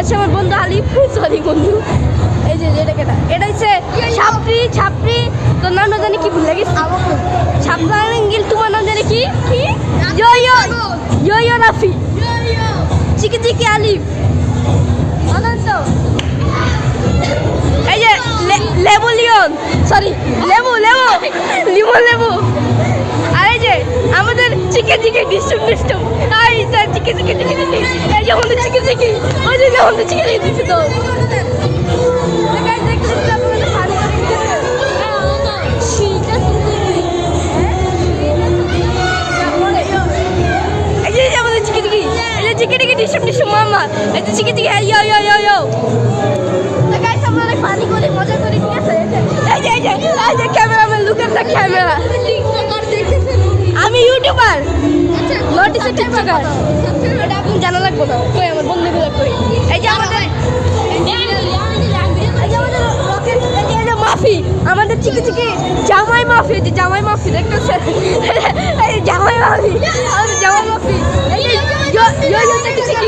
আছে আমার বন্ধু আলিফ, সরি বন্ধু। এই যে এটা হচ্ছে ছাপড়ি, তোর নাম না জানি কি ভুলে গেছি। ছাপড়া গিল, তোমার নাম জানি কি কি ইয়ো রাফি, চিকি আলিফ, অনন্ত। এই যে লেবু লিওন, সরি লেবু আর এই যে আমাদের চিকে ডিস্টুম এই যে চিকে এই যে আমাদের চিকে ওই যে আমাদের চিকে দিচ্ছে তো। চিকে ডিস্টুম মামা, এই যে চিকে ইয়ো গাইস, আমরা অনেক ফানি করি, মজা করি, ঠিক আছে? এই যে ক্যামেরাম্যান, লুকের না ক্যামেরা। আমি ইউটিউবার, নোটিসে টিকটকার, এটা আপনি জানা লাগবে না। কই আমার বন্ধুগুলো কই? এই যে আমাদের মাফি, আমাদের চিকি জামাই মাফি, যে জামাই মাফি দেখতেছেন, এই জামাই মাফি, আমাদের জামাই মাফি। এই যে ইয়ো চিকি